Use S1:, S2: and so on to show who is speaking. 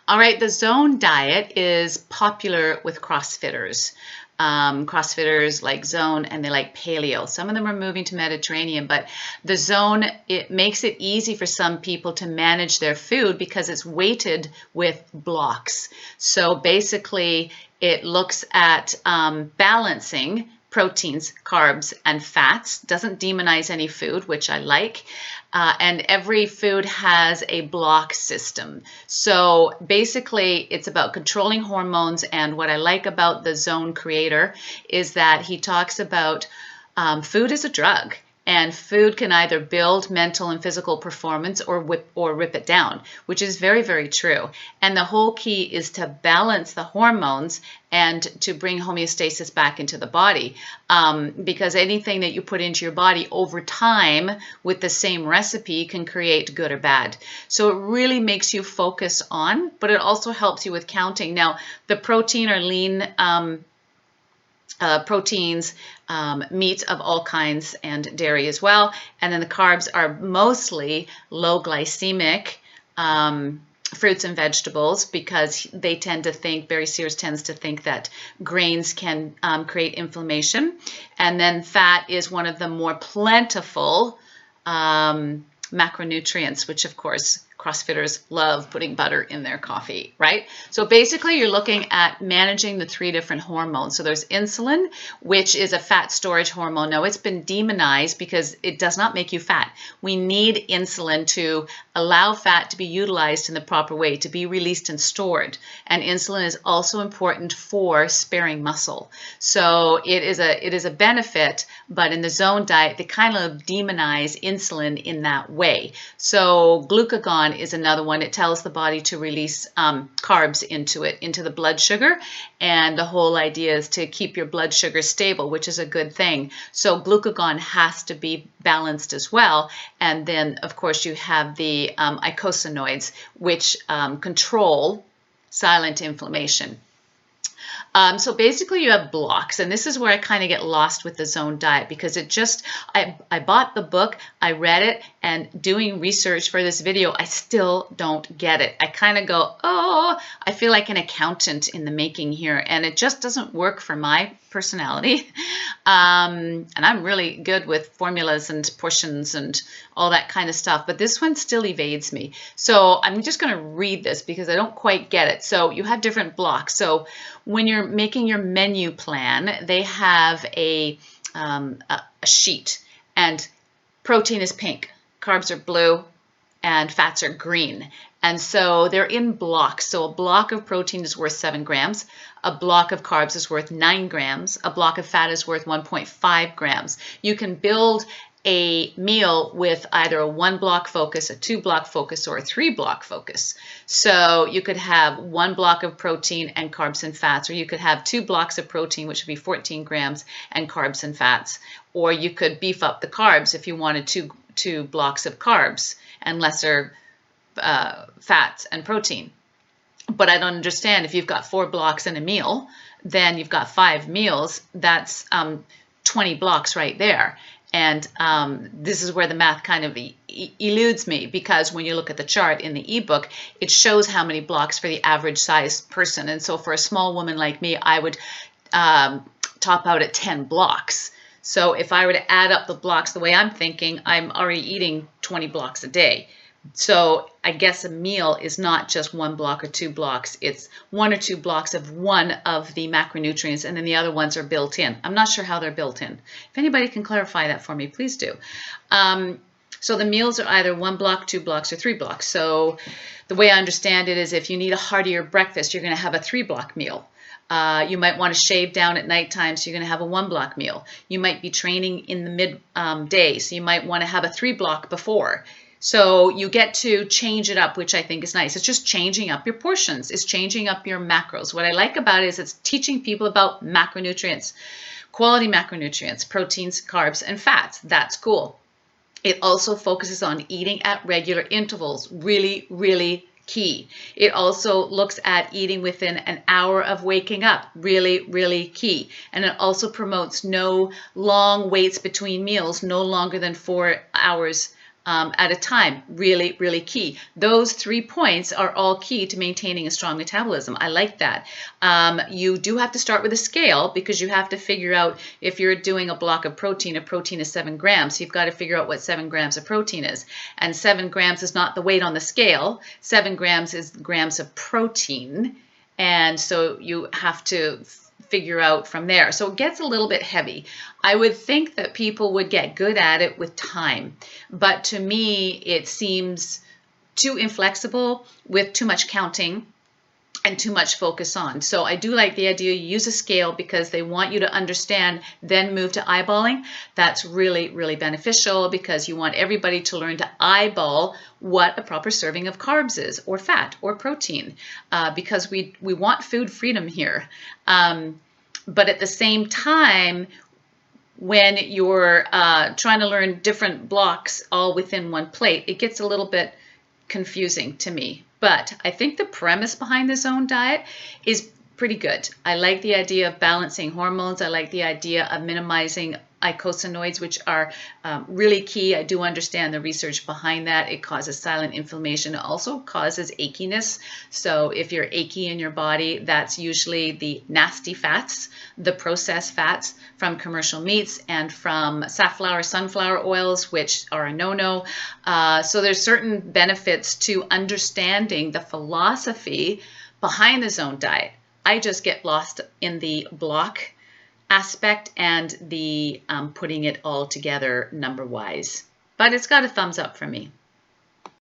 S1: All right, the zone diet is popular with CrossFitters. CrossFitters like zone and they like paleo. Some of them are moving to Mediterranean, but the zone, it makes it easy for some people to manage their food because it's weighted with blocks. So basically, it looks at balancing proteins, carbs, and fats. Doesn't demonize any food, which I like. And every food has a block system. So basically, it's about controlling hormones. And what I like about the Zone creator is that he talks about food as a drug. And food can either build mental and physical performance or rip it down, which is very, very true. And the whole key is to balance the hormones and to bring homeostasis back into the body. Because anything that you put into your body over time with the same recipe can create good or bad. So it really makes you focus on, but it also helps you with counting. Now, the protein or lean proteins, meat of all kinds, and dairy as well. And then the carbs are mostly low glycemic fruits and vegetables because they tend to think, Barry Sears tends to think that grains can create inflammation. And then fat is one of the more plentiful macronutrients, which of course CrossFitters love putting butter in their coffee, right? So basically you're looking at managing the three different hormones. So there's insulin, which is a fat storage hormone. Now it's been demonized because it does not make you fat. We need insulin to allow fat to be utilized in the proper way, to be released and stored. And insulin is also important for sparing muscle. So it is a benefit, but in the Zone diet, they kind of demonize insulin in that way. So glucagon is another one. It tells the body to release carbs into the blood sugar. And the whole idea is to keep your blood sugar stable, which is a good thing. So glucagon has to be balanced as well. And then, of course, you have the eicosanoids, which control silent inflammation. So basically you have blocks, and this is where I kind of get lost with the Zone diet because I bought the book, I read it, and doing research for this video, I still don't get it. I kind of go, oh, I feel like an accountant in the making here, and it just doesn't work for my personality. And I'm really good with formulas and portions and all that kind of stuff, but this one still evades me. So I'm just going to read this because I don't quite get it. So you have different blocks. So when you're making your menu plan, they have a sheet, and protein is pink, carbs are blue, and fats are green. And so they're in blocks. So a block of protein is worth 7 grams. A block of carbs is worth 9 grams. A block of fat is worth 1.5 grams. You can build a meal with either a 1-block focus, a 2-block focus, or a 3-block focus. So you could have 1 block of protein and carbs and fats, or you could have 2 blocks of protein, which would be 14 grams, and carbs and fats. Or you could beef up the carbs if you wanted 2 blocks of carbs and lesser fats and protein. But I don't understand, if you've got 4 blocks in a meal, then you've got 5 meals. That's 20 blocks right there. And this is where the math kind of eludes me, because when you look at the chart in the ebook, it shows how many blocks for the average size person. And so for a small woman like me, I would top out at 10 blocks. So if I were to add up the blocks the way I'm thinking, I'm already eating 20 blocks a day. So I guess a meal is not just 1 block or 2 blocks. It's 1 or 2 blocks of one of the macronutrients, and then the other ones are built in. I'm not sure how they're built in. If anybody can clarify that for me, please do. So the meals are either 1 block, 2 blocks, or 3 blocks. So the way I understand it is if you need a heartier breakfast, you're going to have a 3-block meal. You might want to shave down at nighttime, so you're going to have a 1-block meal. You might be training in the midday, so you might want to have a 3-block before. So you get to change it up, which I think is nice. It's just changing up your portions. It's changing up your macros. What I like about it is it's teaching people about macronutrients, quality macronutrients, proteins, carbs, and fats. That's cool. It also focuses on eating at regular intervals. Really, really key. It also looks at eating within an hour of waking up. Really, really key. And it also promotes no long waits between meals, no longer than 4 hours at a time. Really, really key. Those 3 points are all key to maintaining a strong metabolism. I like that. You do have to start with a scale because you have to figure out if you're doing a block of protein, a protein is 7 grams. So you've got to figure out what 7 grams of protein is. And 7 grams is not the weight on the scale. 7 grams is grams of protein. And so you have to figure out from there. So it gets a little bit heavy. I would think that people would get good at it with time. But to me, it seems too inflexible with too much counting and too much focus on. So I do like the idea you use a scale because they want you to understand, then move to eyeballing. That's really, really beneficial because you want everybody to learn to eyeball what a proper serving of carbs is, or fat, or protein, because we want food freedom here. But at the same time, when you're trying to learn different blocks all within one plate, it gets a little bit confusing to me. But I think the premise behind the zone diet is pretty good. I like the idea of balancing hormones. I like the idea of minimizing eicosanoids, which are really key. I do understand the research behind that. It causes silent inflammation. It also causes achiness. So if you're achy in your body, that's usually the nasty fats, the processed fats from commercial meats and from safflower, sunflower oils, which are a no-no. So there's certain benefits to understanding the philosophy behind the zone diet. I just get lost in the block aspect and the putting it all together number-wise. But it's got a thumbs up for me.